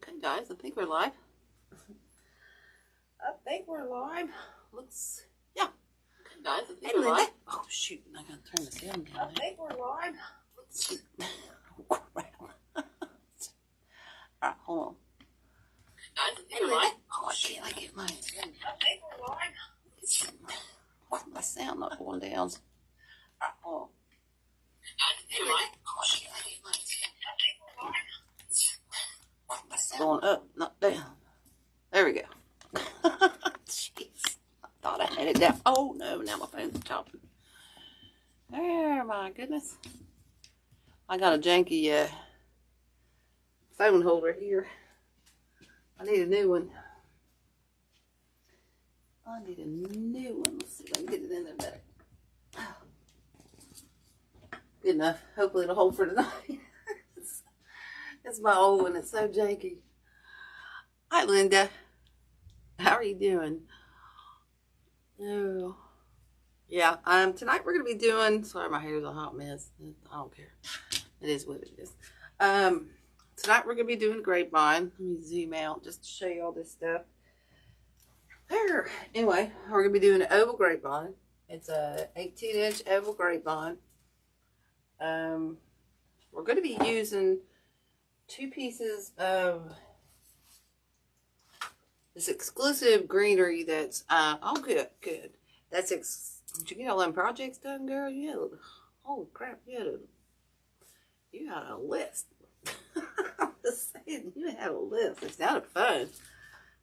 Okay, guys, I think we're live. I think we're live. Looks, yeah. Okay, guys, I think we're live. Oh, shoot, I gotta turn the sound down. I think we're live. Let's see. Oh, crap. Alright, hold on. Guys, I think we're live. Oh, I get mine. I think we're live. Why my sound not going down? Alright, hold on. Guys, I think we're live. Oh, shit, I get mine. I think we're live. Going up, not down. There we go. Jeez. I thought I had it down. Oh no, now my phone's chopping. There, my goodness. I got a janky phone holder here. I need a new one. Let's see if I can get it in there better. Good enough. Hopefully it'll hold for tonight. It's my old one. It's so janky. Hi, Linda. How are you doing? Oh, yeah. Tonight we're gonna be doing. Sorry, my hair's a hot mess. I don't care. It is what it is. Tonight we're gonna be doing Grapevine. Let me zoom out just to show you all this stuff. There. Anyway, we're gonna be doing an oval grapevine. It's a 18-inch oval grapevine. We're gonna be using 2 pieces of this exclusive greenery that's, oh, good. That's, did you get all them projects done, girl? You had, holy crap, you had a list. I'm just saying, you had a list. It sounded fun.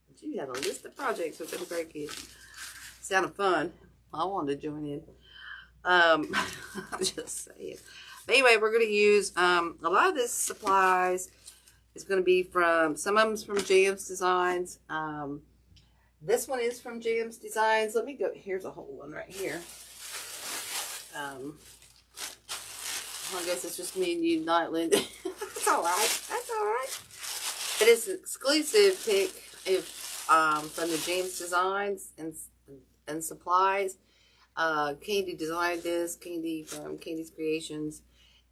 But you had a list of projects with them great kids. Sounded fun. I wanted to join in. I'm just saying. But anyway, we're going to use a lot of this supplies. It's going to be from, some of them's from Jam's Designs. This one is from Jam's Designs. Let me go, here's a whole one right here. I guess it's just me and you, not Linda. That's all right. That's all right. It is an exclusive pick from the Jam's Designs and Supplies. Candy designed this, Candy from Candy's Creations.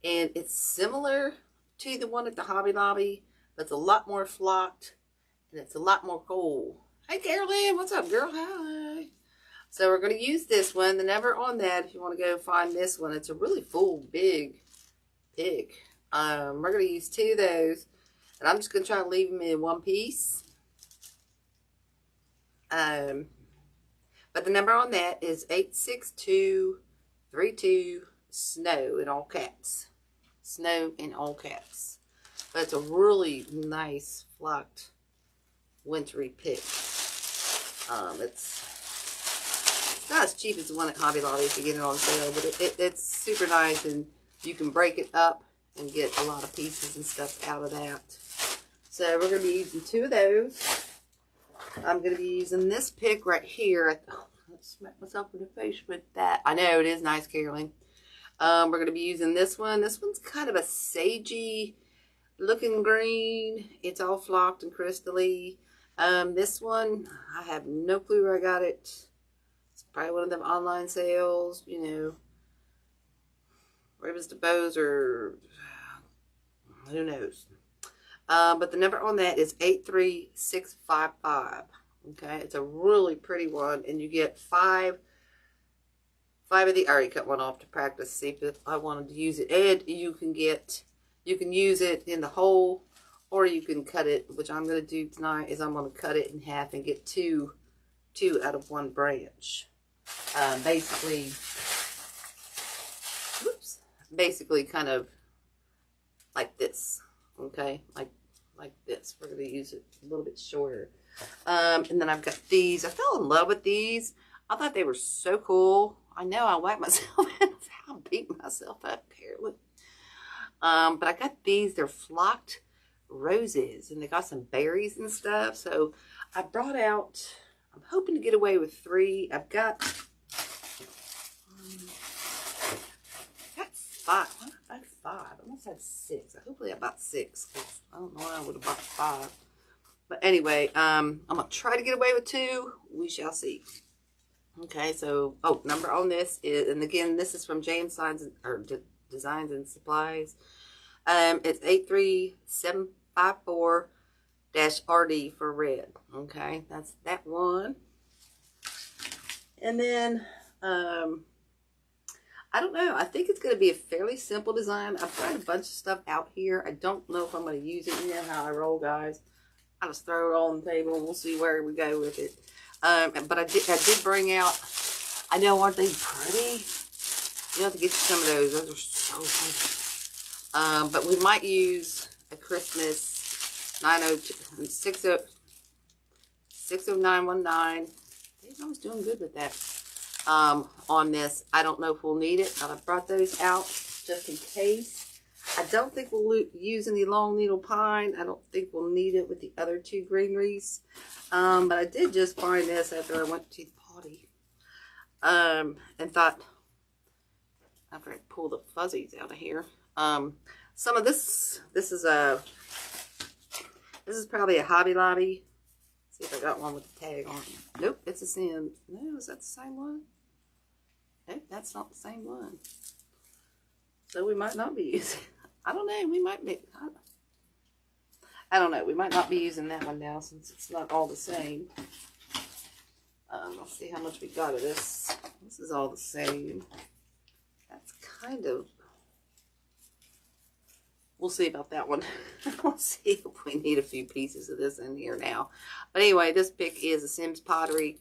And it's similar to the one at the Hobby Lobby, but it's a lot more flocked and it's a lot more cool. Hey, Carolyn, what's up, girl? Hi. So we're going to use this one. The number on that, if you want to go find this one, it's a really full, big pick. We're going to use 2 of those, and I'm just going to try to leave them in one piece. But the number on that is 86232 SNOW in all caps. SNOW in all caps. But it's a really nice flocked wintry pick. It's not as cheap as the one at Hobby Lobby if you get it on sale, but it's super nice, and you can break it up and get a lot of pieces and stuff out of that. So we're going to be using 2 of those. I'm going to be using this pick right here. Oh, let's smack myself in the face with that. I know, it is nice, Carolyn. We're going to be using this one. This one's kind of a sagey looking green. It's all flocked and crystally. This one, I have no clue where I got it. It's probably one of them online sales, you know. Ravens to bows, or who knows. But the number on that is 83655. Okay, it's a really pretty one, and you get 5 of the, I already cut one off to practice, see if I wanted to use it. And you can use it in the whole, or you can cut it, which I'm going to do tonight, is I'm going to cut it in half and get two out of one branch. Basically kind of like this, okay? Like this. We're going to use it a little bit shorter. And then I've got these. I fell in love with these. I thought they were so cool. I know I whacked myself and I beat myself up, apparently. But I got these. They're flocked roses, and they got some berries and stuff. So I brought out, I'm hoping to get away with 3. I've got 5. I have 5. I must have 6. Hopefully I bought 6. I don't know why I would have bought 5. But anyway, I'm going to try to get away with 2. We shall see. Okay, so, number on this is, and again, this is from James Designs and Supplies. It's 83754 RD for red. Okay, that's that one. And then, I don't know. I think it's going to be a fairly simple design. I've tried a bunch of stuff out here. I don't know if I'm going to use it. You know how I roll, guys. I just throw it all on the table and we'll see where we go with it. But I did bring out, I know, aren't they pretty? You have to get you some of those. Those are so pretty. But we might use a Christmas 60919. I was doing good with that. On this, I don't know if we'll need it, but I brought those out just in case. I don't think we'll use any long needle pine. I don't think we'll need it with the other two green wreaths. But I did just find this after I went to the potty. And thought, after I pull the fuzzies out of here, some of this is probably a Hobby Lobby. See if I got one with the tag on it. Nope, it's a Sims. No, is that the same one? Nope, that's not the same one. So we might not be using, I don't know, we might be, I don't know, we might not be using that one now since it's not all the same. Let's see how much we got of this. This is all the same. That's kind of, we'll see about that one. We'll see if we need a few pieces of this in here now. But anyway, this pick is a Sims Pottery.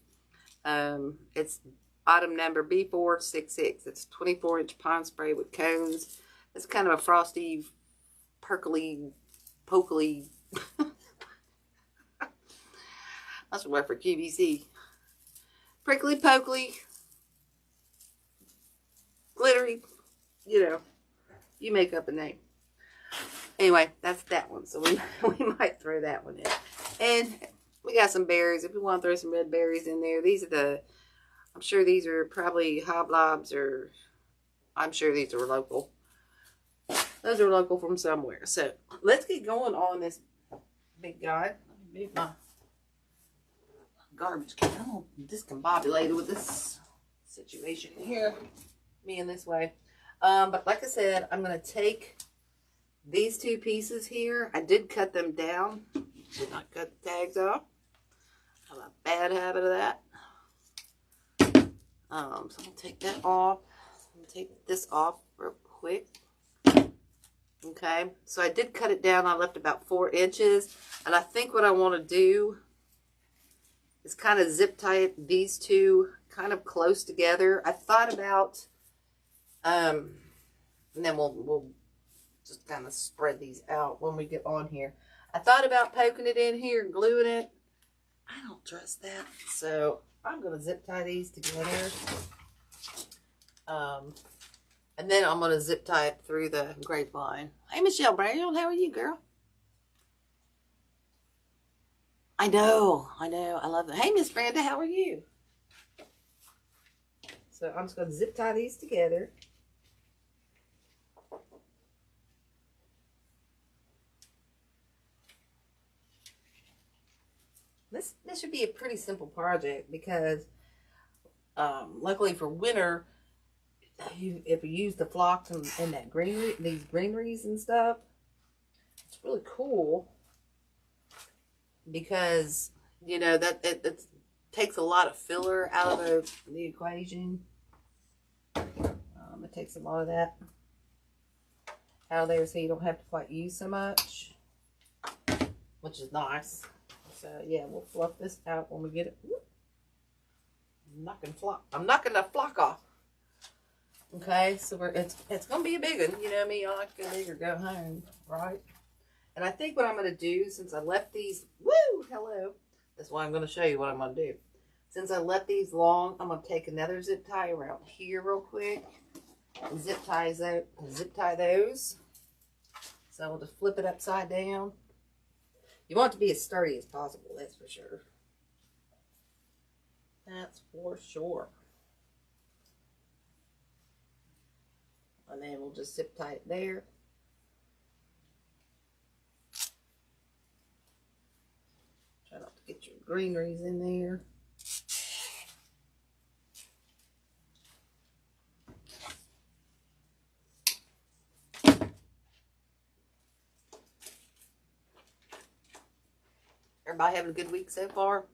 It's item number B466. It's 24-inch pine spray with cones. It's kind of a frosty, perkly, pokely. That's a word for QVC. Prickly, pokely, glittery. You know, you make up a name. Anyway, that's that one. So we might throw that one in. And we got some berries. If we want to throw some red berries in there. These are the, I'm sure these are probably Hoblobs, or I'm sure these are local. Those are local from somewhere. So let's get going on this big guy. Let me move my garbage can. I'm all discombobulated with this situation here. Being this way. But like I said, I'm going to take these two pieces here. I did cut them down. Did not cut the tags off. I have a bad habit of that. So I'm going to take that off. I'm going to take this off real quick. Okay, so I did cut it down. I left about 4 inches. And I think what I want to do is kind of zip tie these two kind of close together. I thought about, and then we'll just kind of spread these out when we get on here. I thought about poking it in here and gluing it. I don't trust that. So I'm going to zip tie these together. And then I'm going to zip tie it through the grapevine. Hey, Michelle Brown, how are you, girl? I know. I love it. Hey, Miss Brenda, how are you? So I'm just going to zip tie these together. This should be a pretty simple project because luckily for winter, if you use the flocks and that these greeneries and stuff, it's really cool because, you know, that it takes a lot of filler out of the equation. It takes a lot of that out of there so you don't have to quite use so much, which is nice. So yeah, we'll fluff this out when we get it. I'm knocking the flock off. Okay, so it's gonna be a big one. You know me, I like to go big or go home, right? And I think what I'm gonna do, since I left these, hello. That's why I'm gonna show you what I'm gonna do. Since I left these long, I'm gonna take another zip tie around here real quick. And zip tie those. So we'll just flip it upside down. You want it to be as sturdy as possible, that's for sure. That's for sure. And then we'll just zip tie it there. Try not to get your greeneries in there. Everybody having a good week so far?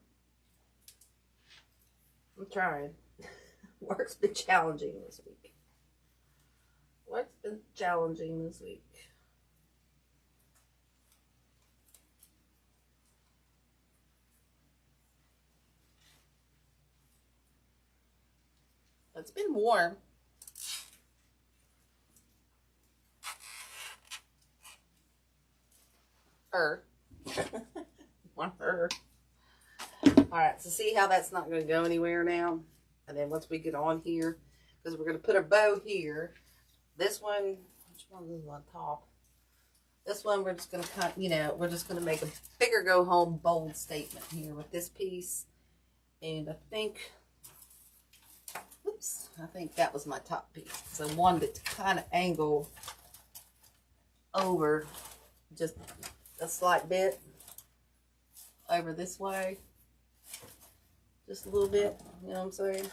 I'm trying. Work's been challenging this week. Work's been challenging this week. It's been warm. Alright, so see how that's not going to go anywhere now? And then once we get on here, because we're going to put a bow here. This one, which one is on top? This one we're just going to cut, you know, we're just going to make a bigger go home bold statement here with this piece. And I think, oops, I think that was my top piece. So one that's kind of angled over just a slight bit over this way. Just a little bit, you know what I'm saying?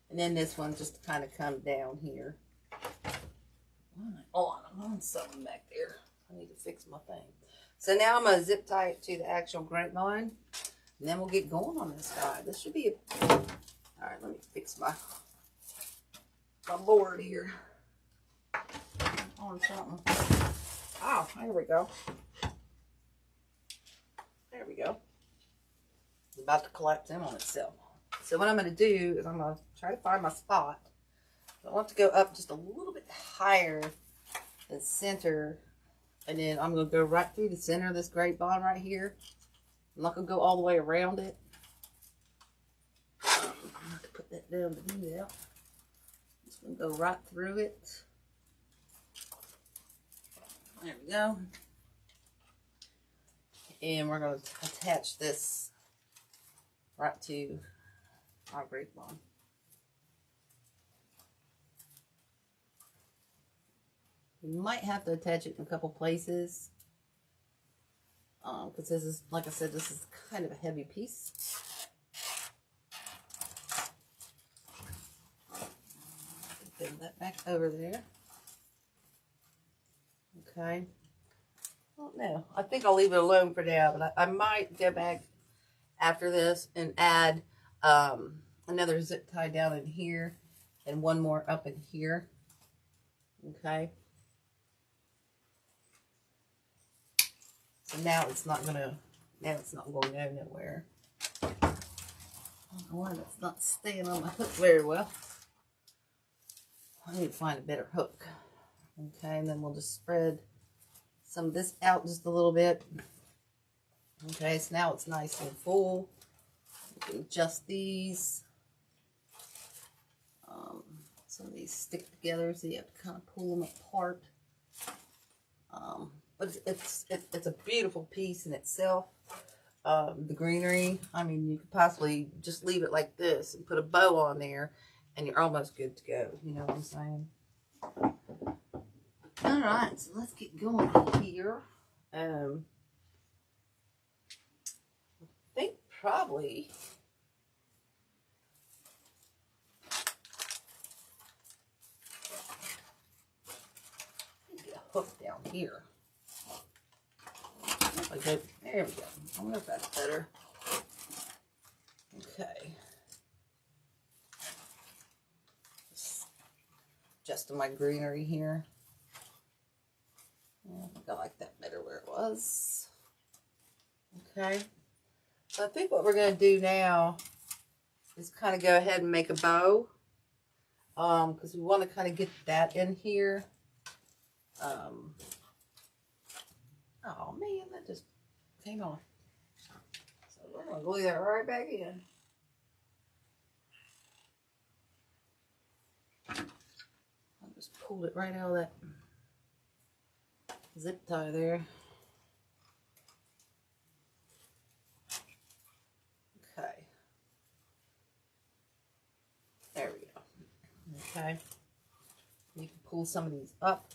And then this one just kind of come down here. Oh, I'm on something back there. I need to fix my thing. So now I'm going to zip tie it to the actual grapevine. And then we'll get going on this guy. This should be a... Alright, let me fix my board here. On something. Oh, there we go. There we go. It's about to collapse in on itself. So what I'm going to do is I'm going to try to find my spot. I want to go up just a little bit higher than center. And then I'm going to go right through the center of this grapevine right here. I'm not going to go all the way around it. I'm going to have to put that down to do that. I'm just going to go right through it. There we go. And we're going to attach this right to our grapevine. You might have to attach it in a couple places. Because this is, like I said, this is kind of a heavy piece. Bend that back over there. Okay. I don't know. I think I'll leave it alone for now, but I might go back after this and add another zip tie down in here and one more up in here. Okay. So now it's not going to go nowhere. I don't know why that's not staying on my hook very well. I need to find a better hook. Okay, and then we'll just spread some of this out just a little bit. Okay, so now it's nice and full. You can adjust these. Some of these stick together, so you have to kind of pull them apart. But it's a beautiful piece in itself. The greenery, I mean, you could possibly just leave it like this and put a bow on there, and you're almost good to go. You know what I'm saying? All right, so let's get going here. I think probably get a hook down here. Okay, there we go. I wonder if that's better. Okay. Just adjusting my greenery here. I think I like that better where it was. Okay. So I think what we're going to do now is kind of go ahead and make a bow. Because we want to kind of get that in here. Oh man, that just came off. So we're going to glue that right back in. I just pulled it right out of that zip tie there. Okay. There we go. Okay. You can pull some of these up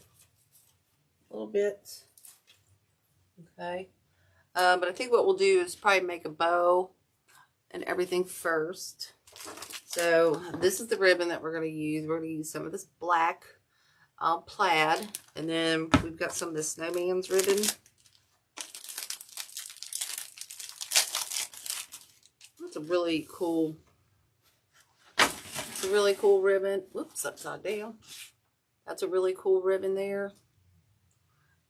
a little bit. Okay. But I think what we'll do is probably make a bow and everything first. So this is the ribbon that we're going to use. We're going to use some of this black plaid, and then we've got some of this snowman's ribbon. a really cool, it's a really cool ribbon. Whoops, upside down. That's a really cool ribbon there.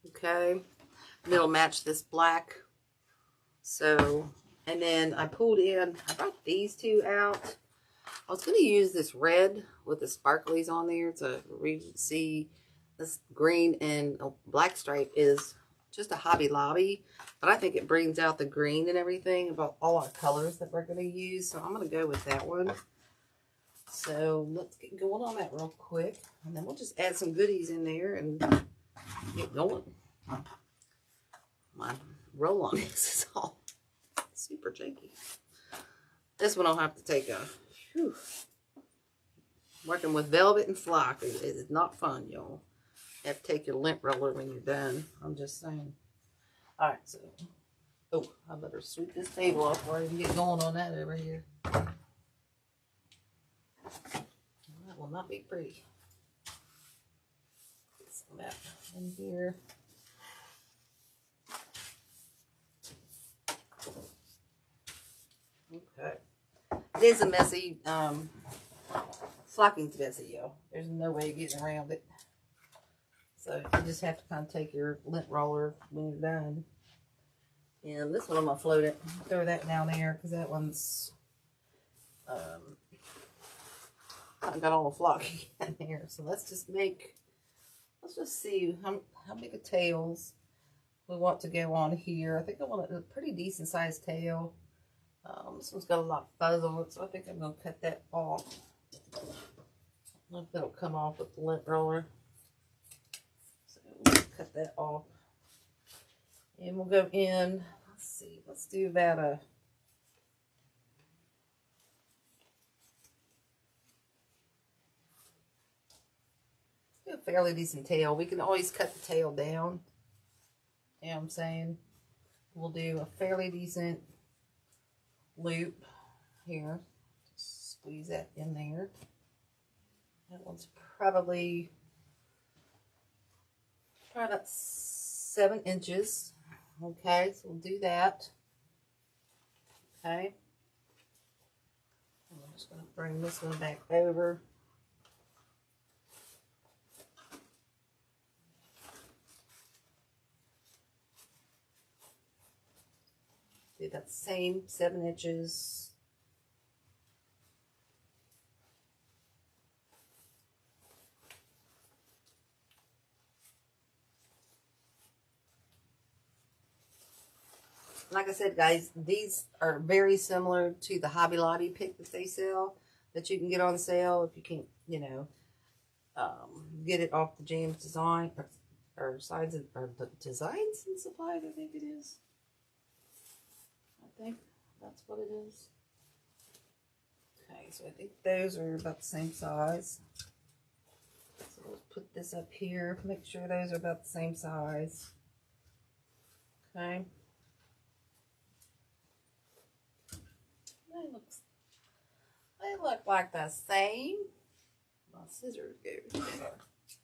Okay. And it'll match this black. So, and then I brought these two out. I was going to use this red with the sparklies on there to see this green and black stripe is just a Hobby Lobby, but I think it brings out the green and everything about all our colors that we're going to use. So I'm going to go with that one. So let's get going on that real quick, and then we'll just add some goodies in there and get going. My roll-on mix is all super janky. This one I'll have to take a. Whew. Working with velvet and flock is not fun, y'all. You have to take your lint roller when you're done. I'm just saying. Alright, so. Oh, I better sweep this table off before I even get going on that over here. That will not be pretty. Get some of that in here. Okay. It is a messy, flocking's messy, y'all. There's no way of getting around it. So you just have to kind of take your lint roller when you're done. And this one I'm going to float it. Throw that down there because that one's I've got all the flocking in there. So let's just see how big of tails we want to go on here. I think I want a pretty decent sized tail. This one's got a lot of fuzz on it, so I think I'm going to cut that off. I don't know if that'll come off with the lint roller. So we'll cut that off. And we'll go in, let's see, let's do about a fairly decent tail. We can always cut the tail down. You know what I'm saying? We'll do a fairly decent loop here. Just squeeze that in there. That one's probably about 7 inches. Okay, so we'll do that. Okay. I'm just going to bring this one back over. Do that same 7 inches. Like I said, guys, these are very similar to the Hobby Lobby pick that they sell, that you can get on sale if you can't, you know, get it off the James Design or Signs and or the Designs and Supplies, I think it is. I think that's what it is. Okay, so I think those are about the same size. So let's put this up here, make sure those are about the same size. Okay. They look like the same. My scissors go together. So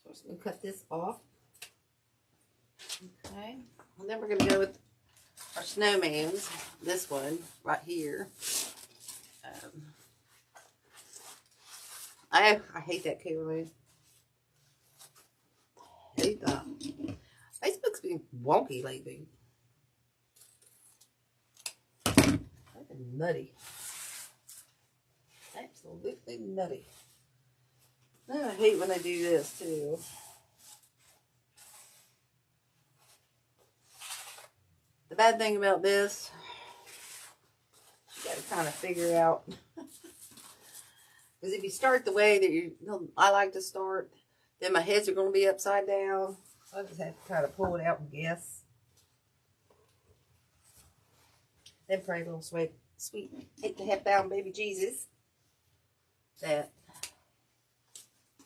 we're just going to cut this off. Okay. And then we're going to go with our snowmans. This one right here. I hate that caroline. I hate that. Facebook's been wonky lately. Nutty. Absolutely nutty. I hate when they do this too. The bad thing about this, you gotta kind of figure out, because if you start the way that I like to start, then my heads are going to be upside down. So I just have to kind of pull it out and guess. Then pray little sweet 8.5 pound baby Jesus that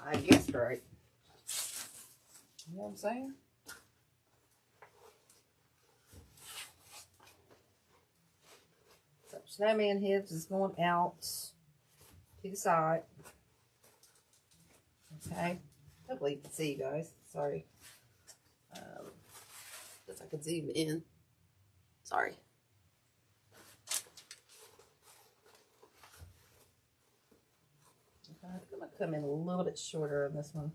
I guessed right. You know what I'm saying? So snowman heads is going out to the side. Okay. Hopefully you can see, guys. Sorry. Guess I could zoom in. Sorry. come in a little bit shorter on this one.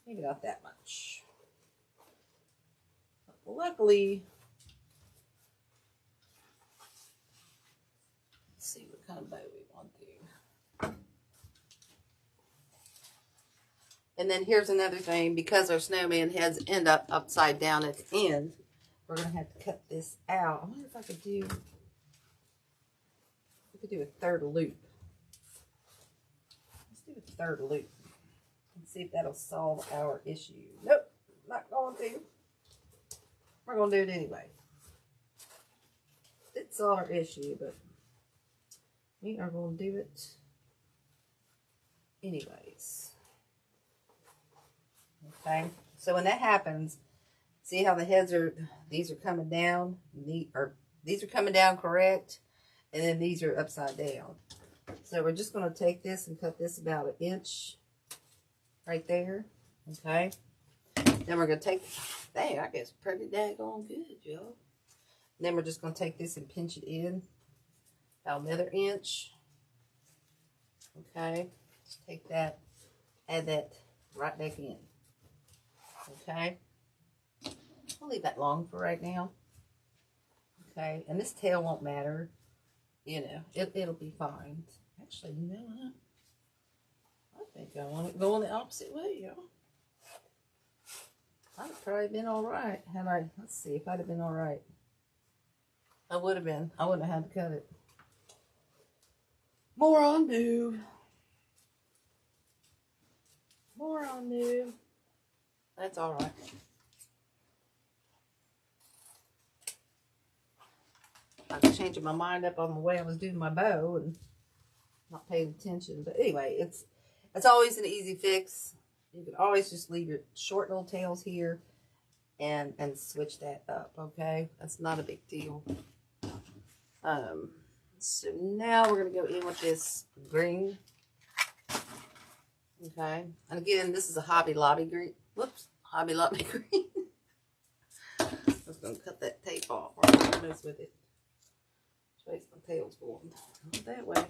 Maybe not that much. But luckily, let's see what kind of bow we want to do. And then here's another thing, because our snowman heads end up upside down at the end, we're going to have to cut this out. I wonder if I could do, a third loop. Let's do a third loop and see if that'll solve our issue. Nope, not going to. We're going to do it anyway. It solved our issue, but we are going to do it anyways. Okay, so when that happens, see how the heads are, these are coming down, these are coming down correct, and then these are upside down. So we're just going to take this and cut this about 1 inch right there, okay? Then we're going to take, dang, I guess pretty daggone good, y'all. Then we're just going to take this and pinch it in about another inch, okay? Just take that, add that right back in, okay? I'll leave that long for right now. Okay, and this tail won't matter. You know, it'll be fine. Actually, you know what? I think I want it going the opposite way, y'all. I'd have probably been all right had I, let's see, if I'd have been all right. I would have been. I wouldn't have had to cut it. More on new. More on new. That's all right. I was changing my mind up on the way I was doing my bow and not paying attention. But anyway, it's always an easy fix. You can always just leave your short little tails here and switch that up, okay? That's not a big deal. So now we're going to go in with this green. Okay. And again, this is a Hobby Lobby green. Whoops. Hobby Lobby green. I'm just going to cut that tape off. Or I'm going to mess with it. My tail's going not that way.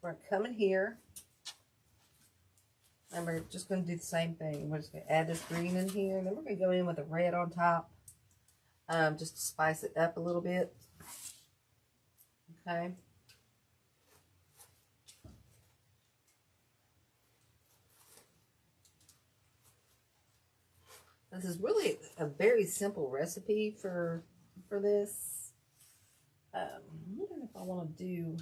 We're coming here, and we're just going to do the same thing. We're just going to add this green in here, and then we're going to go in with a red on top, just to spice it up a little bit. Okay. This is really a very simple recipe for this. I'm wondering if I want to do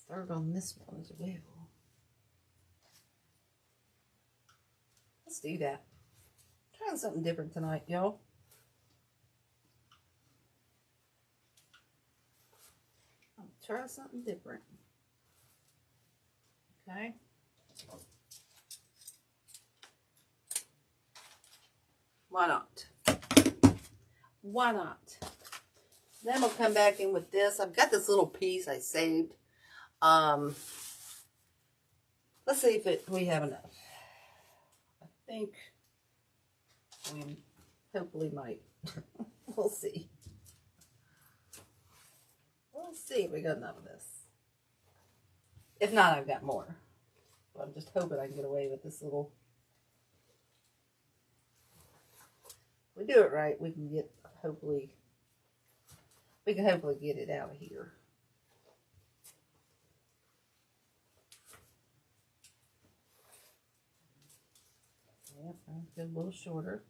third on this one as well. Let's do that. Trying something different tonight, y'all. I'll try something different. Okay. Why not? Why not? Then we'll come back in with this. I've got this little piece I saved. Let's see if we have enough. I think we hopefully might. We'll see. We'll see if we got enough of this. If not, I've got more. But I'm just hoping I can get away with this little. If we do it right, we can get hopefully get it out of here. Yep, that's good, a little shorter.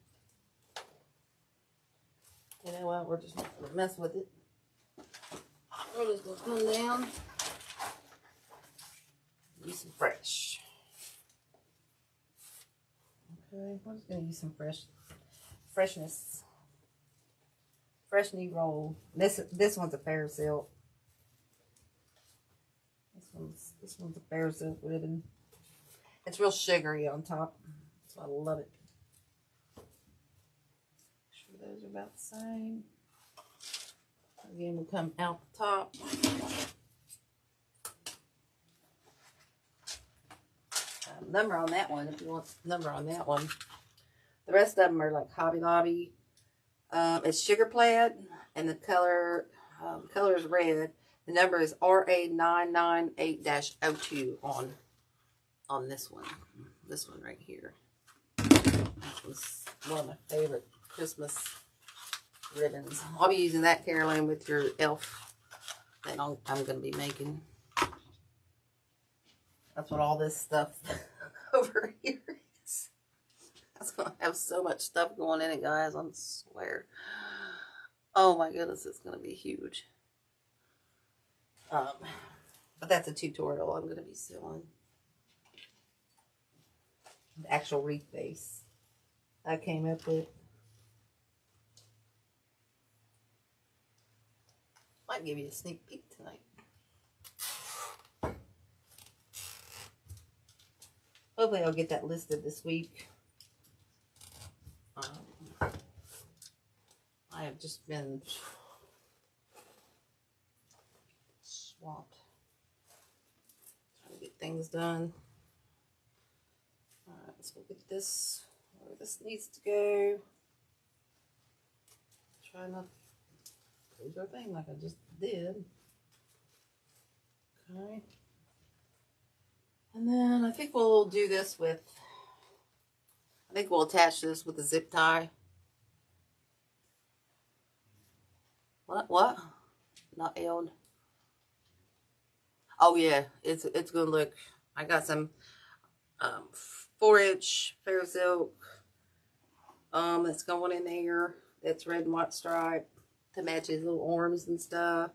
You know what? We're just not gonna mess with it. We're just gonna come down. Use some fresh. Okay, we're just gonna use some freshness. Fresh knee roll. This one's a fair silk. This one's a fair silk ribbon. It's real sugary on top. So I love it. Make sure those are about the same. Again, we'll come out the top. Number on that one, if you want number on that one. The rest of them are like Hobby Lobby. It's sugar plaid, and the color is red. The number is RA998-02 on this one. This one right here. That was one of my favorite Christmas ribbons. I'll be using that, Caroline, with your elf that I'm going to be making. That's what all this stuff over here is. That's going to have so much stuff going in it, guys. I swear. Oh my goodness, it's going to be huge. But that's a tutorial I'm going to be selling. The actual wreath base I came up with. Might give you a sneak peek tonight. Hopefully I'll get that listed this week. I have just been swamped trying to get things done. Alright, let's go get this where this needs to go. Try not to lose our thing like I just did. Okay. And then I think we'll do this with, I think we'll attach this with a zip tie. What? Not nailed. Oh yeah, it's gonna look. I got some 4-inch fair silk. That's going in there. That's red and white stripe to match his little arms and stuff.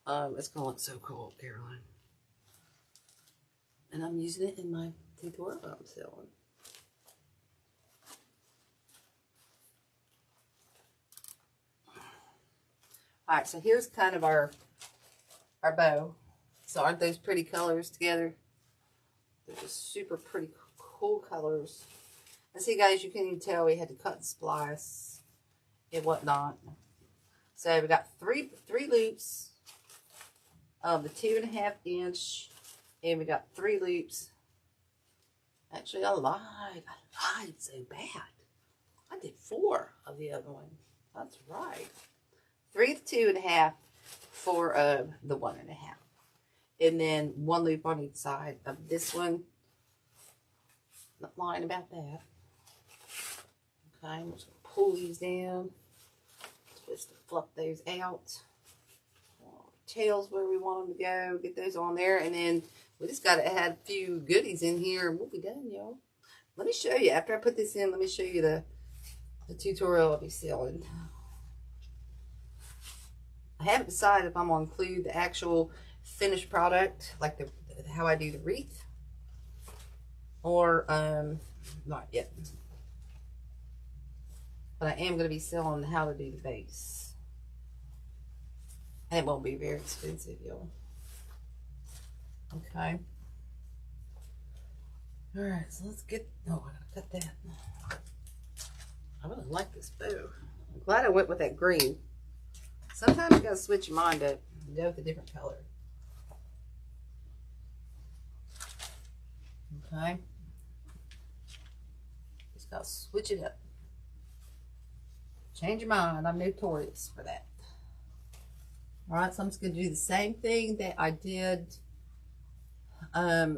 It's gonna look so cool, Caroline. And I'm using it in my tutorial I'm selling. Alright, so here's kind of our bow. So aren't those pretty colors together? They're just super pretty cool colors. And see, guys, you can even tell we had to cut and splice and whatnot. So we got three loops of the 2.5 inch, and we got 3 loops. Actually, I lied so bad. I did 4 of the other one. That's right. 3 of the 2.5, 4 of the 1.5. And then 1 loop on each side of this one. Not lying about that. Okay, I'm just going to pull these down. Just to fluff those out. Tails where we want them to go. Get those on there. And then we just got to add a few goodies in here. And we'll be done, y'all. Let me show you. After I put this in, let me show you the tutorial I'll be selling. I haven't decided if I'm going to include the actual finished product, like how I do the wreath, or not yet. But I am going to be selling how to do the base. And it won't be very expensive, y'all. Okay. Alright, so let's get... Oh, I gotta cut that. I really like this bow. I'm glad I went with that green. Sometimes you gotta switch your mind up and go with a different color. Okay. Just gotta switch it up. Change your mind. I'm notorious for that. Alright, so I'm just gonna do the same thing that I did. Let's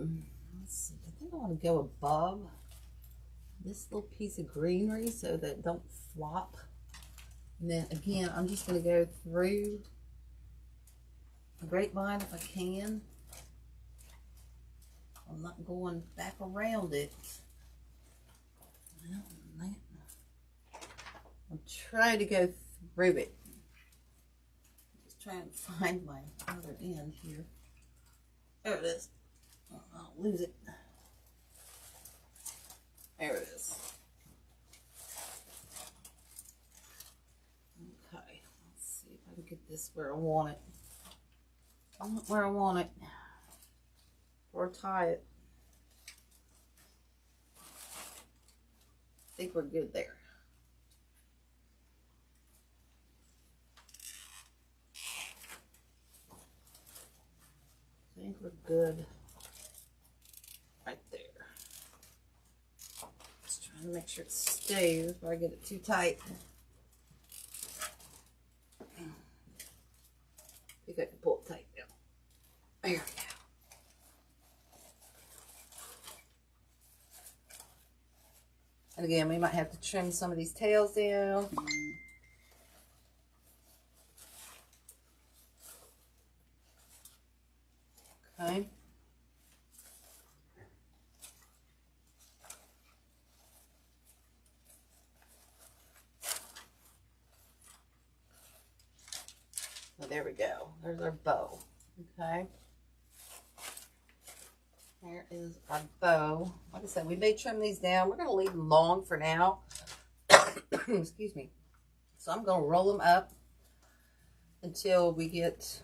see. I think I want to go above this little piece of greenery so that it don't flop. And then again, I'm just going to go through the grapevine if I can. I'm not going back around it. I'm trying to go through it. Just trying to find my other end here. There it is. I'll lose it. There it is. Okay, let's see if I can get this where I want it. Not where I want it. Or tie it. I think we're good there. I think we're good right there. Just trying to make sure it stays before I get it too tight. I think I can pull it tight. And again, we might have to trim some of these tails down. Okay. So there we go. There's our bow. Okay. There is our bow. Like I said, we may trim these down. We're going to leave them long for now. Excuse me. So I'm going to roll them up until we get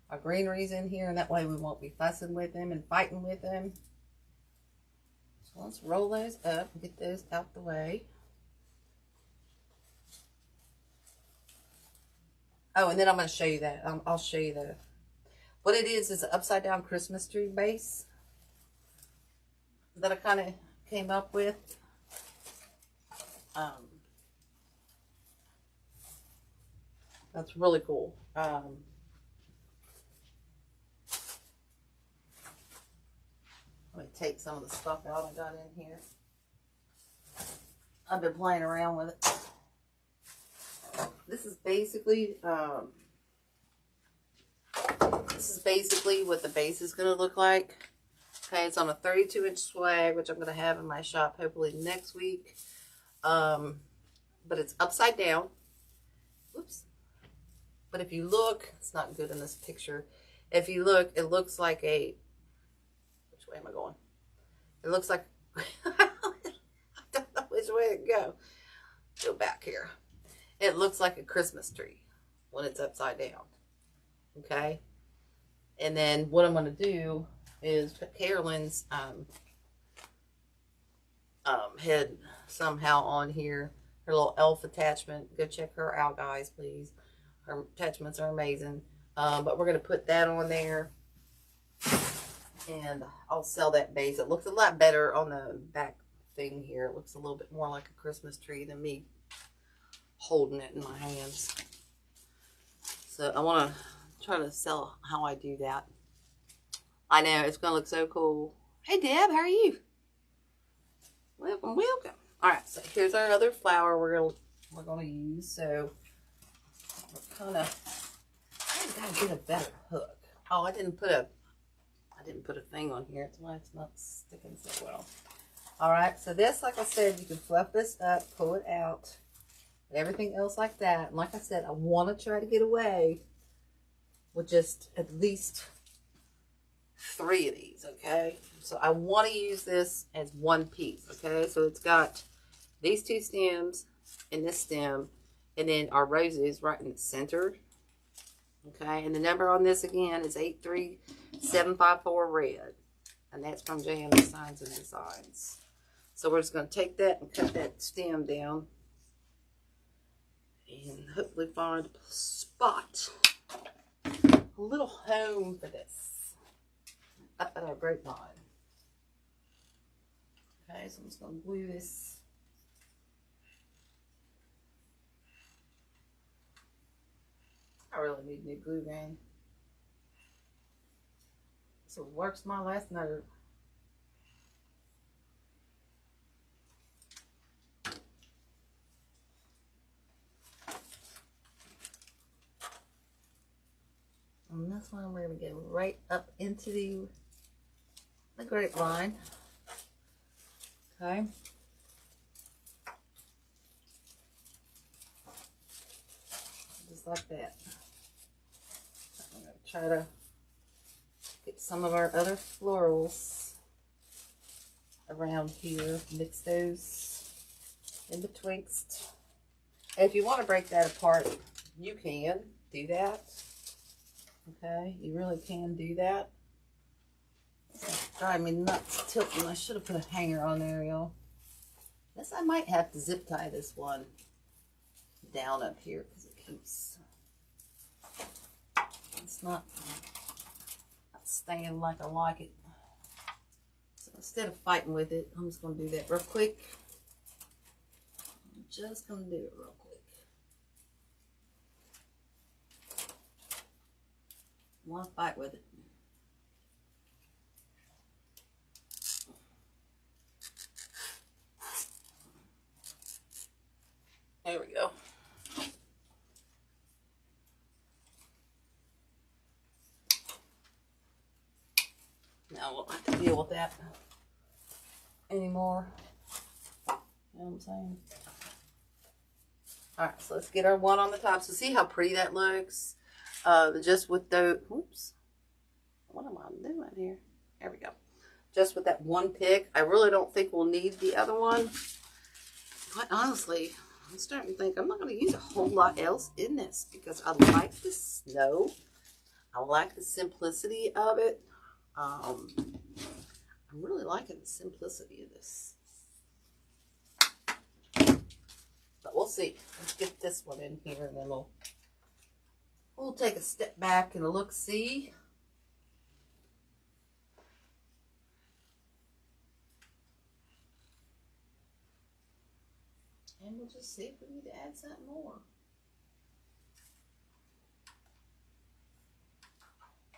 our greeneries in here, and that way we won't be fussing with them and fighting with them. So let's roll those up and get those out the way. Oh, and then I'm going to show you that. I'll show you the, what it is an upside down Christmas tree base that I kind of came up with. That's really cool. Let me take some of the stuff out I got in here. I've been playing around with it. This is basically what the base is going to look like. Okay, it's on a 32-inch swag, which I'm going to have in my shop hopefully next week. But it's upside down. Oops. But if you look, it's not good in this picture. If you look, it looks like a, which way am I going? It looks like, I don't know which way to go. Go back here. It looks like a Christmas tree when it's upside down. Okay? And then what I'm going to do is put Carolyn's head somehow on here. Her little elf attachment. Go check her out, guys, please. Her attachments are amazing. But we're going to put that on there. And I'll sell that base. It looks a lot better on the back thing here. It looks a little bit more like a Christmas tree than me holding it in my hands. So I want to try to sell how I do that. I know, it's going to look so cool. Hey, Deb, how are you? Welcome, welcome. All right, so here's our other flower we're going to use. So we're kind of, I got to get a better hook. Oh, I didn't put a thing on here. That's why it's not sticking so well. All right, so this, like I said, you can fluff this up, pull it out, everything else like that. And like I said, I want to try to get away with just at least 3 of these, okay? So I want to use this as one piece, okay? So it's got these 2 stems and this stem, and then our roses right in the center, okay? And the number on this, again, is 83754 red, and that's from JM Designs and Designs. So we're just going to take that and cut that stem down and hopefully find a spot, a little home for this up at our grapevine. Okay, so I'm just going to glue this. I really need a new glue gun. So it works my last nerve. And this one we're going to go right up into the grapevine. Okay. Just like that. I'm going to try to get some of our other florals around here. Mix those in betwixt. And if you want to break that apart, you can do that. Okay, you really can do that. It's driving me nuts tilting. I should have put a hanger on there, y'all. Guess I might have to zip tie this one down up here because it keeps, it's not staying like I like it. So instead of fighting with it, I'm just going to do that real quick. I'm just going to do it real quick. I want to fight with it. deal with that anymore. You know what I'm saying? Alright, so let's get our one on the top. So see how pretty that looks? Just with the, whoops. What am I doing here? There we go. Just with that one pick. I really don't think we'll need the other one. Quite honestly, I'm starting to think I'm not going to use a whole lot else in this because I like the snow. I like the simplicity of it. I'm really liking the simplicity of this. But we'll see. Let's get this one in here and then we'll take a step back and a look-see. And we'll just see if we need to add something more.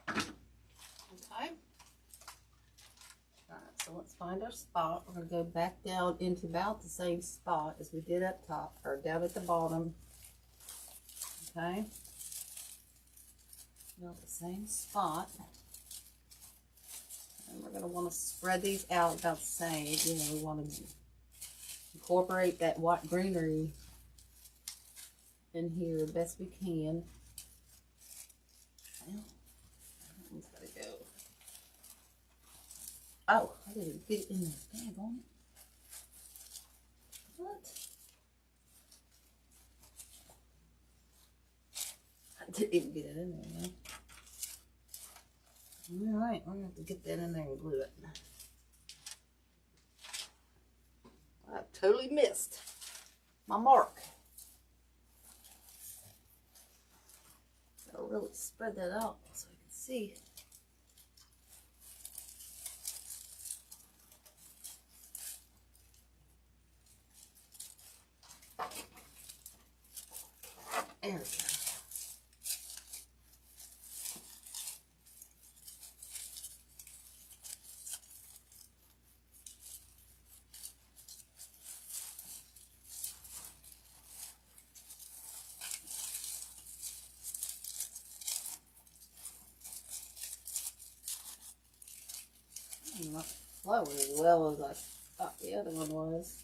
Okay. Alright, so let's find our spot. We're going to go back down into about the same spot as we did up top, or down at the bottom. Okay. About the same spot. And we're going to want to spread these out about the same. You know, we want to incorporate that white greenery in here the best we can. Well, that one's got to go. Oh, I didn't get it in this bag on it. What? I didn't get it in there, man. Alright, we're going to have to get that in there and glue it. I totally missed my mark. I'll really spread that out so I can see. There we go. Not flowing as well as I thought the other one was.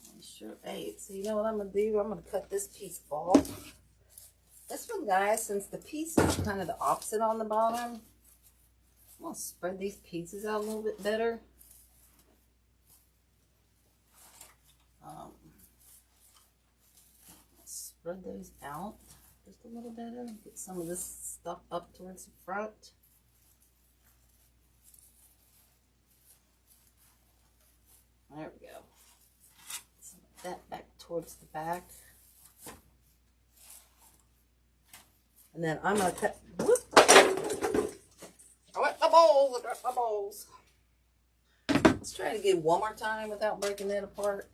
I sure ate. So you know what I'm going to do? I'm going to cut this piece off. This one, guys, since the piece is kind of the opposite on the bottom, I'm going to spread these pieces out a little bit better. Spread those out just a little better. Get some of this stuff up towards the front. There we go. Some of that back towards the back. And then I'm going to cut. Whoop. I went my bowls. I dropped my bowls. Let's try to get it one more time without breaking that apart.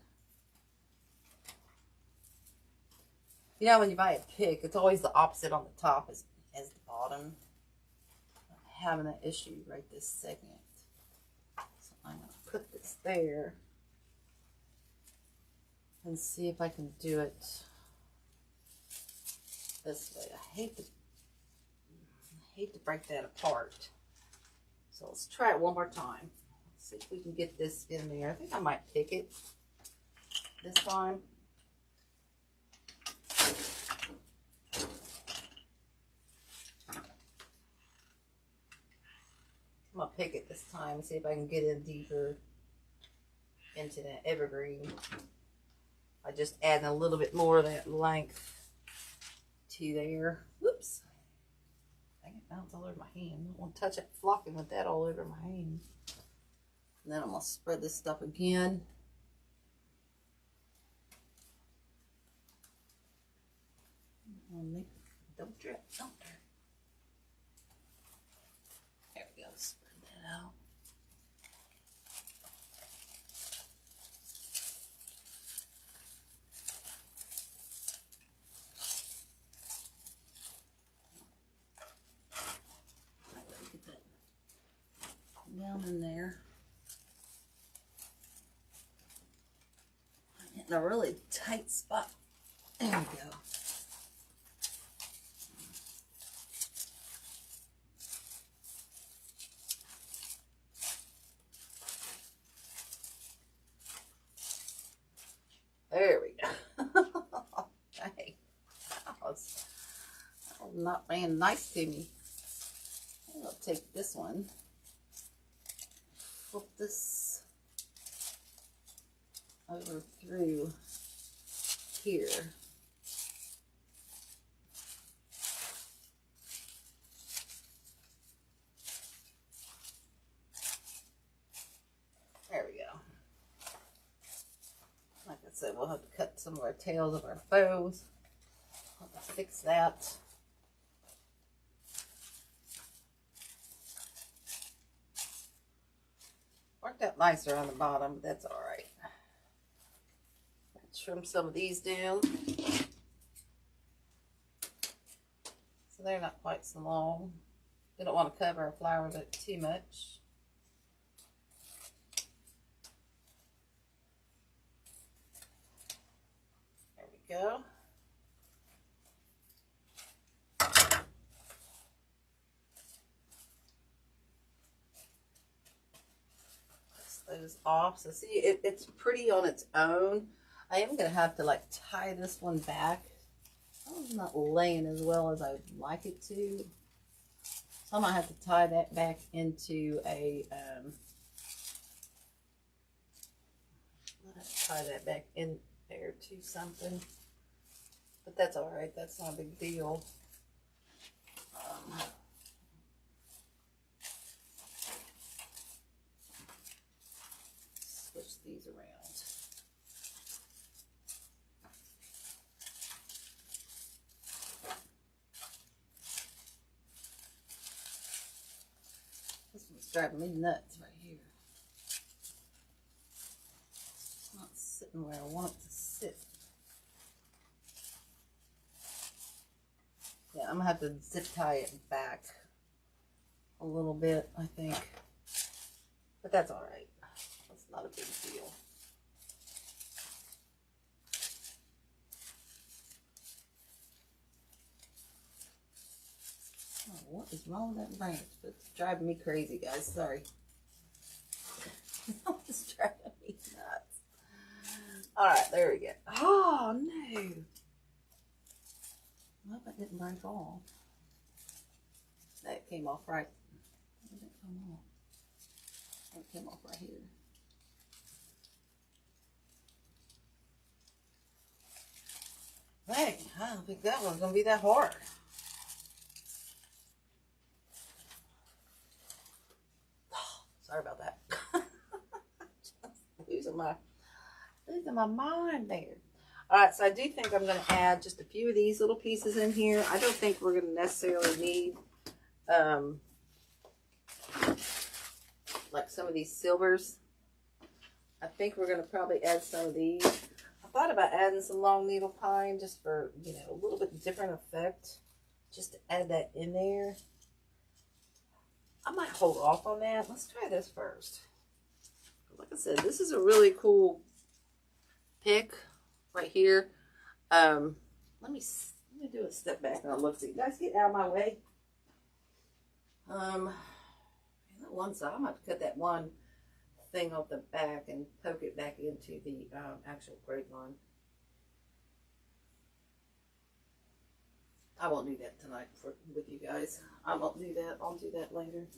You know, when you buy a pick, it's always the opposite on the top as the bottom. I'm having that issue right this second. So I'm going to put this there and see if I can do it this way. I hate to break that apart. So let's try it one more time. Let's see if we can get this in there. I think I might pick it this time. I'm going to pick it this time and see if I can get in deeper into that evergreen. I just add a little bit more of that length to there. Whoops. Dang it, now it's all over my hand. I don't want to touch it flocking with that all over my hand. And then I'm going to spread this stuff again. Don't drip, don't drip. There we go, spread that out. Get that down in there. I'm hitting a really tight spot. There we go. not being nice to me. I'll take this one, flip this over through here. There we go. Like I said, we'll have to cut some of our tails of our bows. I'll have to fix that. Worked out nicer on the bottom, but that's all right. Trim some of these down so they're not quite so long. We don't want to cover our flower but too much. There we go. Press those off. So see, it's pretty on its own. I am going to have to like tie this one back. It's not laying as well as I would like it to. So I'm going to have to tie that back into a, tie that back in there to something. But that's all right. That's not a big deal. Switch these around. Driving me nuts right here. It's not sitting where I want it to sit. Yeah, I'm gonna have to zip tie it back a little bit, I think. But that's all right. That's not a big deal. What is wrong with that branch? It's driving me crazy, guys. Sorry. It's driving me nuts. Alright, there we go. Oh, no. Well, that didn't break off. That came off right. Where did it come off? It came off right here. Hey, I don't think that one's going to be that hard. Sorry about that. Just losing my mind there. All right, so I do think I'm going to add just a few of these little pieces in here. I don't think we're going to necessarily need like some of these silvers. I think we're going to probably add some of these. I thought about adding some long needle pine just for, you know, a little bit different effect. Just to add that in there. I might hold off on that. Let's try this first. Like I said, this is a really cool pick right here. Let me do a step back and I'll look. So you guys get out of my way. That one side, I'm going to cut that one thing off the back and poke it back into the actual grapevine. I won't do that tonight with you guys. I won't do that. I'll do that later.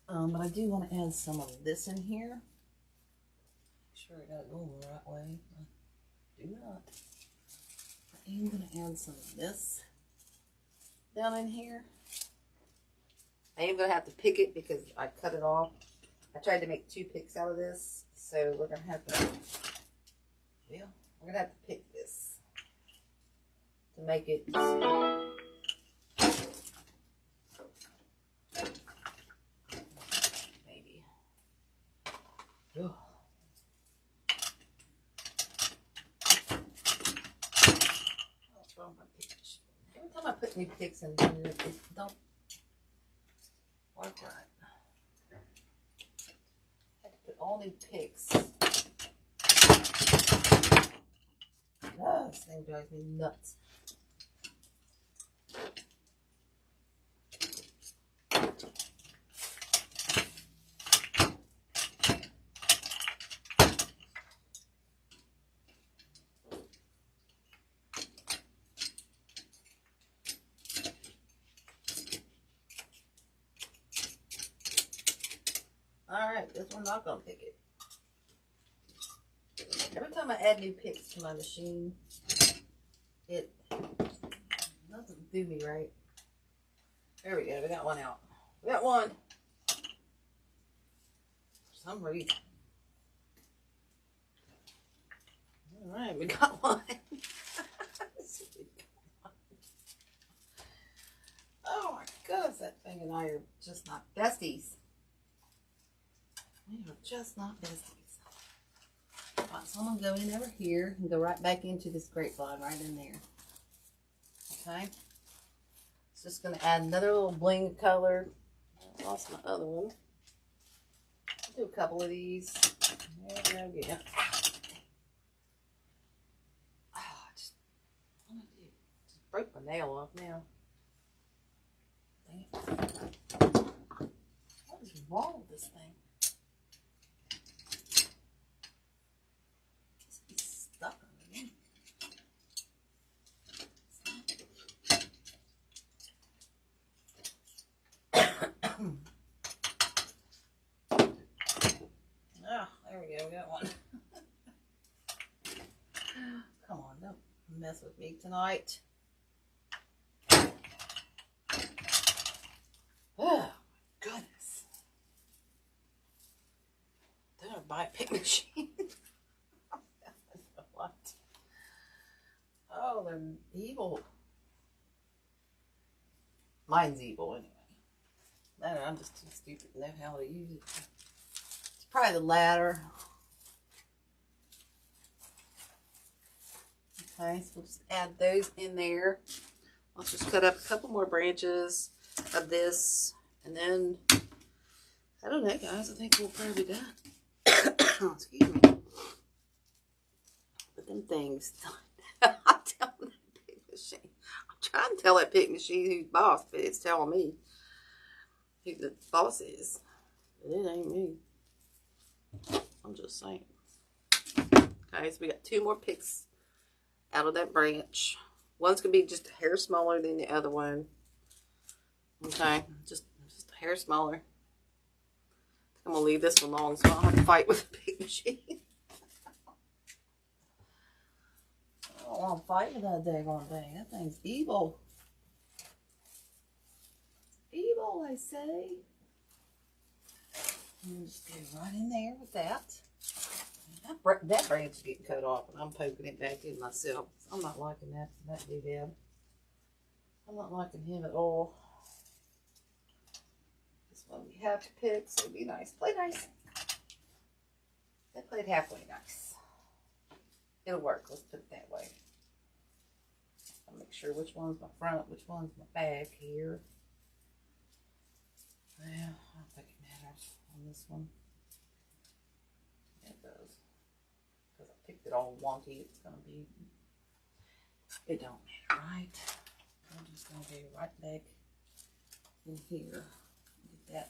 But I do want to add some of this in here. Make sure I got it going the right way. I do not. I am going to add some of this down in here. I am going to have to pick it because I cut it off. I tried to make 2 picks out of this. So we're going to have to, yeah, we're going to have to pick this to make it maybe. Ugh. What's wrong with my picks? Every time I put new picks in here, it don't work right. I have to put all new picks. Oh, this thing drives me nuts. Alright, this one's not gonna pick it. Every time I add new picks to my machine, it doesn't do me right. There we go, we got one out. We got one. For some reason. Alright, we got one. Oh my goodness, that thing and I are just not besties. We are just not besties. Alright, so I'm going to go in over here and go right back into this grapevine right in there. Okay? It's just going to add another little bling color. I lost my other one. I'll do a couple of these. There we go. Oh, what did I do? Just broke my nail off now. What is wrong with this thing? It's stuck underneath. Oh, there we go. We got one. Come on, don't mess with me tonight. Oh my goodness. Did I buy a pick machine? What? Oh, they're evil. Mine's evil anyway. I don't know, I'm just too stupid to know how to use it. It's probably the latter. Okay, so we'll just add those in there. Let's just cut up a couple more branches of this, and then I don't know, guys, I think we'll probably be done. Excuse me. But them things, I'm telling that pick machine. I'm trying to tell that pick machine who's boss, but it's telling me who the boss is. But it ain't me. I'm just saying. Okay, so we got two more picks out of that branch. One's gonna be just a hair smaller than the other one. Okay, just a hair smaller. I'm gonna leave this one long so I don't have to fight with the pick machine. I don't want to fight with that daggone thing. That thing's evil. Evil, I say. And just go right in there with that. That branch is getting cut off, and I'm poking it back in myself. I'm not liking that doodad. I'm not liking him at all. This one we have to pick, so be nice. Play nice. They played halfway nice. It'll work. Let's put it that way. I'll make sure which one's my front, which one's my back here. Well, I don't think it matters on this one. It does. Because I picked it all wonky, it's going to be, it don't matter, right? I'm just going to go right back in here. Get that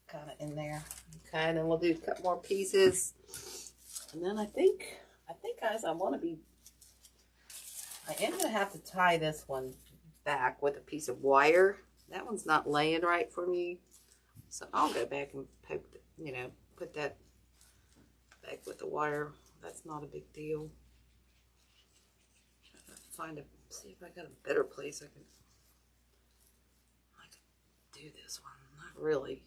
kind of in there. Okay, and then we'll do a couple more pieces. And then I think guys, I am going to have to tie this one back with a piece of wire. That one's not laying right for me. So I'll go back and poke, put that back with the wire. That's not a big deal. See if I got a better place I can do this one. Not really.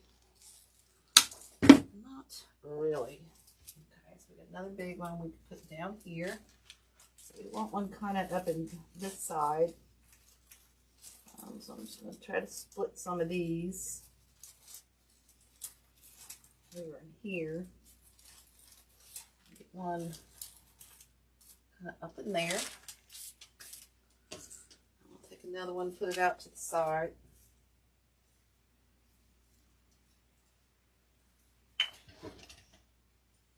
Not really. Okay, so we got another big one we can put down here. So we want one kind of up in this side. So I'm just going to try to split some of these over in here. Get one kind of up in there. I'll take another one, put it out to the side.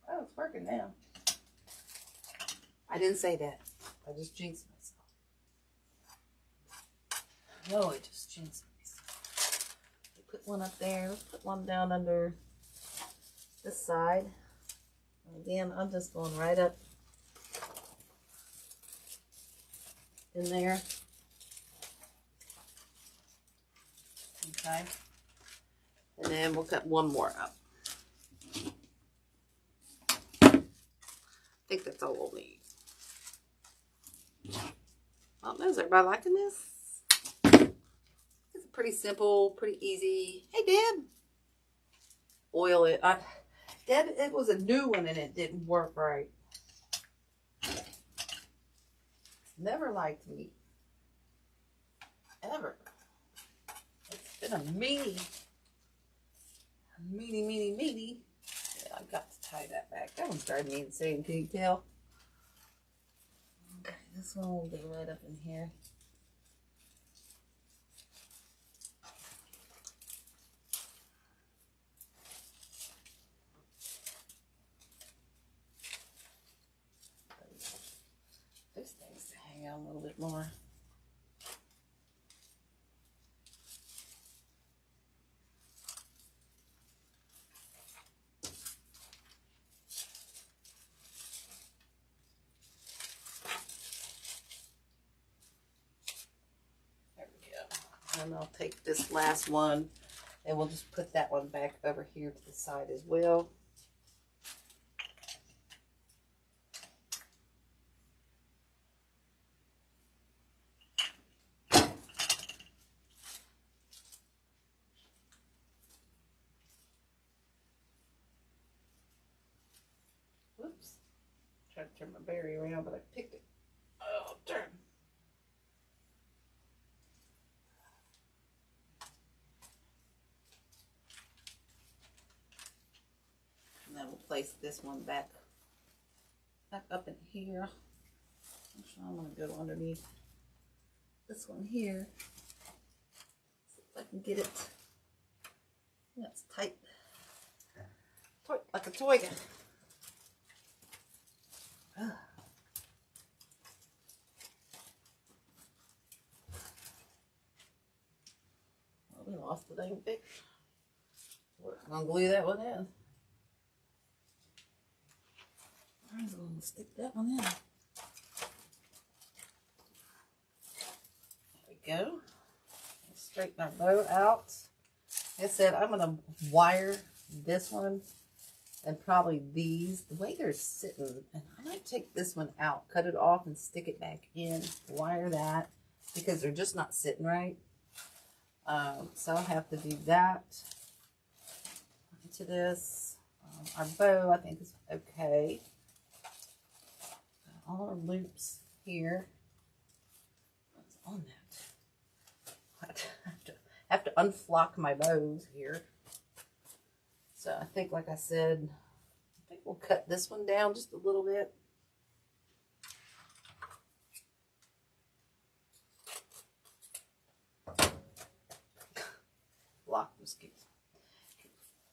Oh, it's working now. I didn't say that. I just jinxed myself. Oh, I just jinxed myself. Put one up there. Let's put one down under this side. And again, I'm just going right up in there. Okay, Okay. And then we'll cut one more up. I think that's all we'll need. Well, is everybody liking this? It's pretty simple, pretty easy. Hey, Deb. Oil it. Deb, it was a new one and it didn't work right. Never liked me. Ever. It's been a meanie. Meanie. Yeah, I got to tie that back. That one's driving me insane. Can you tell? Okay, this one will be right up in here. This thing's to hang out a little bit more. And I'll take this last one and we'll just put that one back over here to the side as well. Whoops. Tried to turn my berry around, but I picked it. Oh, darn. And then we'll place this one back up in here. Actually, I'm going to go underneath this one here. See if I can get it. That's tight. Like a toy gun. Well, we lost the dang thing. We're going to glue that one in. I'm going to stick that one in. There we go. Straighten our bow out. Like I said, I'm going to wire this one and probably these. The way they're sitting, and I might take this one out, cut it off and stick it back in, wire that, because they're just not sitting right. So I'll have to do that to this. Our bow, I think, is okay. All our loops here. What's on that? I have to unflock my bows here. So I think, like I said, I think we'll cut this one down just a little bit. Block just keeps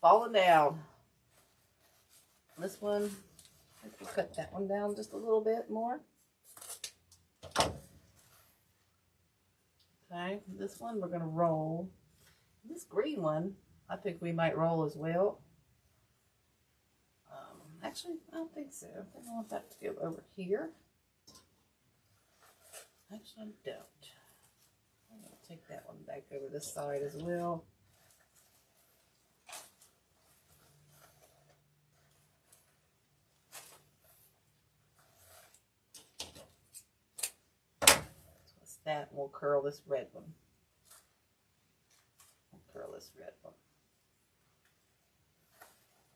falling down. This one, I think we'll cut that one down just a little bit more. Okay, this one we're going to roll. This green one, I think we might roll as well. Actually, I don't think so. I think I want that to go over here. Actually, I don't. I'm going to take that one back over this side as well. That, and we'll curl this red one. We'll curl this red one.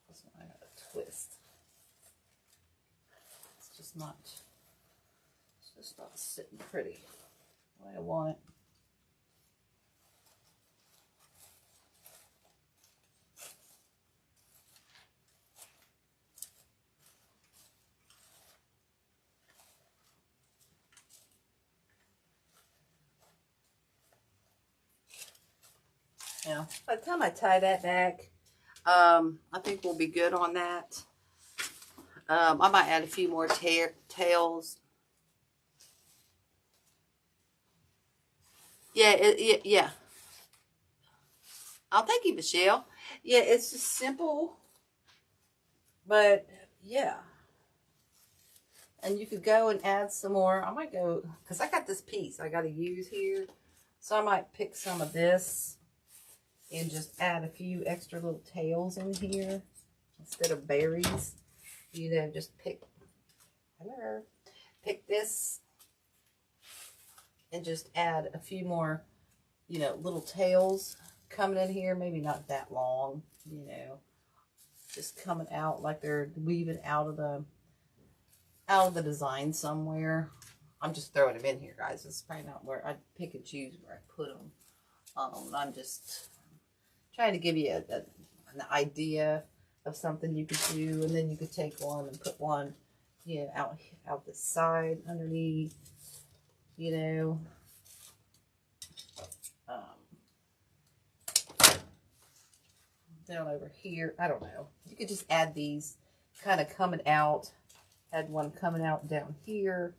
This one I got a twist. It's just not sitting pretty the way I want it. Now, by the time I tie that back, I think we'll be good on that. I might add a few more tails. Yeah. Oh, thank you, Michelle. Yeah, it's just simple, but yeah. And you could go and add some more. I might go, because I got this piece I got to use here. So I might pick some of this and just add a few extra little tails in here instead of berries. You know, just pick this and just add a few more, you know, little tails coming in here. Maybe not that long, you know, just coming out like they're weaving out of the design somewhere. I'm just throwing them in here, guys. It's probably not where I pick and choose where I put them. I'm just trying to give you an idea of something you could do, and then you could take one and put one, you know, out the side underneath, you know. Down over here, I don't know. You could just add these kind of coming out. Add one coming out down here.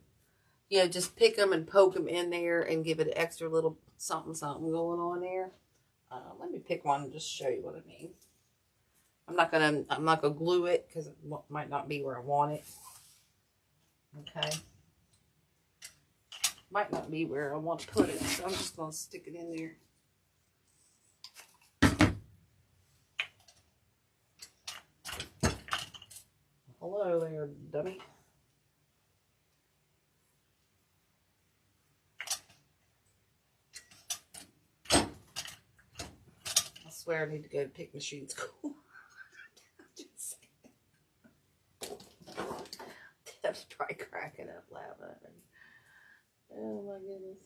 You know, just pick them and poke them in there and give it an extra little something going on there. Let me pick one and just show you what I mean. I'm not gonna glue it because it might not be where I want it. Okay. Might not be where I want to put it, so I'm just gonna stick it in there. Hello there, dummy. I swear I need to go to pick machine school. Just saying. I'm try cracking up laughing. Oh my goodness.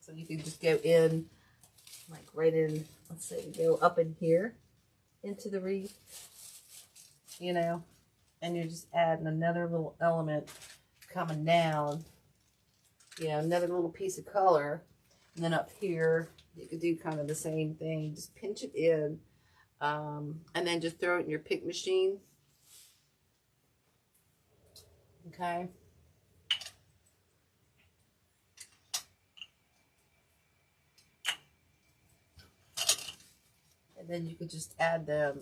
So you can just go in, like right in, let's say you go up in here into the wreath, you know, and you're just adding another little element coming down, you know, another little piece of color. And then up here, you could do kind of the same thing. Just pinch it in, and then just throw it in your pick machine. Okay. And then you could just add them,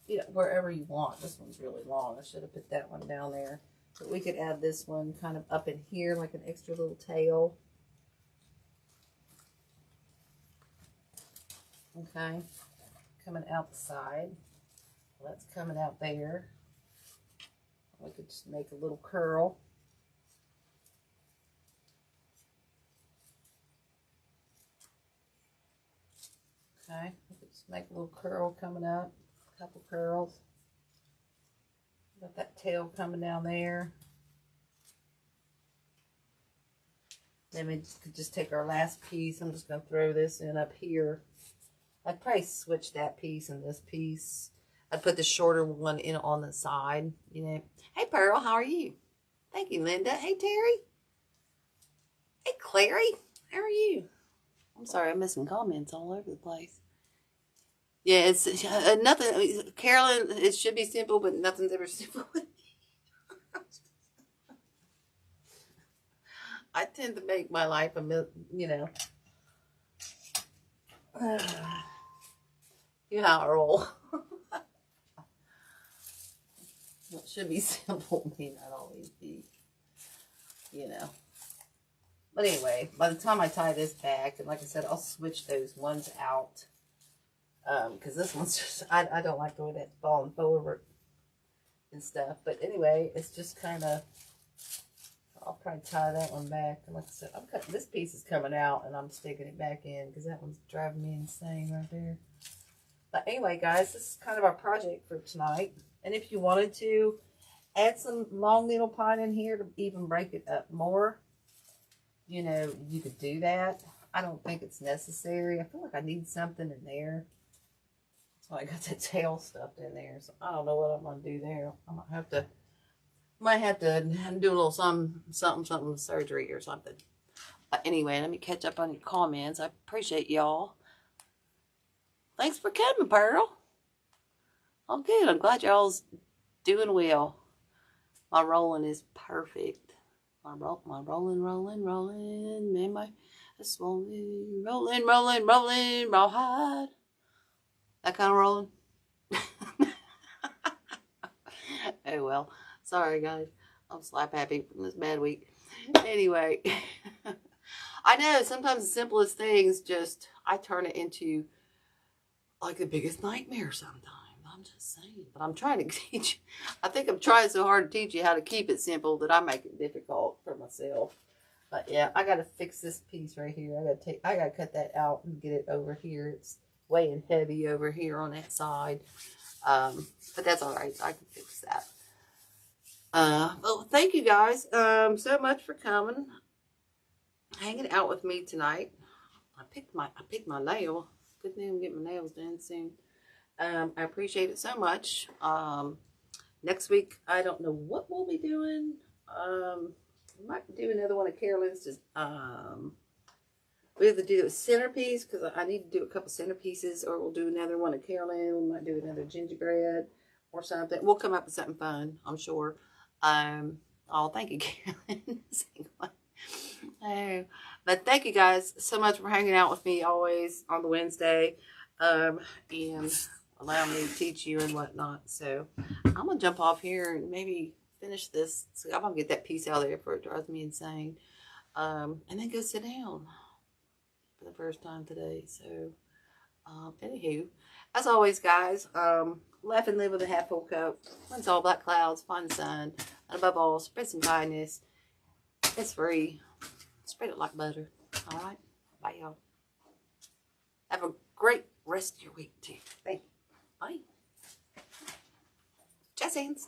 you know, wherever you want. This one's really long. I should have put that one down there. But we could add this one kind of up in here, like an extra little tail. Okay. Coming out the side. Well, that's coming out there. We could just make a little curl. Okay, we could just make a little curl coming up, a couple curls. Got that tail coming down there. Then we could just take our last piece. I'm just going to throw this in up here. I'd probably switch that piece and this piece. I'd put the shorter one in on the side, you know. Hey, Pearl, how are you? Thank you, Linda. Hey, Terry. Hey, Clary. How are you? I'm sorry, I'm missing comments all over the place. Yeah, it's nothing. Carolyn, it should be simple, but nothing's ever simple with me. I tend to make my life you know. You know how I roll. What should be simple may not always be, you know. But anyway, by the time I tie this back, and like I said, I'll switch those ones out. Because this one's just, I don't like the way that's falling forward and stuff. But anyway, it's just kind of, I'll probably tie that one back. And like I said, I'm cutting, this piece is coming out and I'm sticking it back in because that one's driving me insane right there. But anyway, guys, this is kind of our project for tonight. And if you wanted to add some long needle pine in here to even break it up more, you know, you could do that. I don't think it's necessary. I feel like I need something in there. So I got the tail stuffed in there. So I don't know what I'm going to do there. I might have to do a little something surgery or something. But anyway, let me catch up on your comments. I appreciate y'all. Thanks for coming, Pearl. Oh, good. I'm glad y'all's doing well. My rolling is perfect. My rolling. Man, my rolling, roll hard. That kind of rolling. Oh well. Sorry guys. I'm slap happy from this bad week. Anyway, I know sometimes the simplest things just, I turn it into like the biggest nightmare sometimes. I'm just saying. But I'm trying to teach. I think I'm trying so hard to teach you how to keep it simple that I make it difficult for myself. But yeah, I got to fix this piece right here. I got to cut that out and get it over here. It's weighing heavy over here on that side. But that's all right. I can fix that. Well, thank you guys so much for coming, hanging out with me tonight. I picked my nail. Good thing I'm getting my nails done soon. I appreciate it so much. Next week, I don't know what we'll be doing. We might do another one of Carolyn's. Just, we have to do a centerpiece because I need to do a couple centerpieces, or we'll do another one of Carolyn. We might do another gingerbread or something. We'll come up with something fun, I'm sure. Oh, thank you, Carolyn. But thank you guys so much for hanging out with me always on the Wednesday, and allow me to teach you and whatnot. So I'm gonna jump off here and maybe finish this. So I'm gonna get that piece out of there before it drives me insane, and then go sit down for the first time today. So anywho, as always, guys, laugh and live with a half full cup. When it's all black clouds, find the sun, and above all, spread some kindness. It's free. Spread it like butter. All right? Bye, y'all. Have a great rest of your week, too. Thank you. Bye. Jazz hands.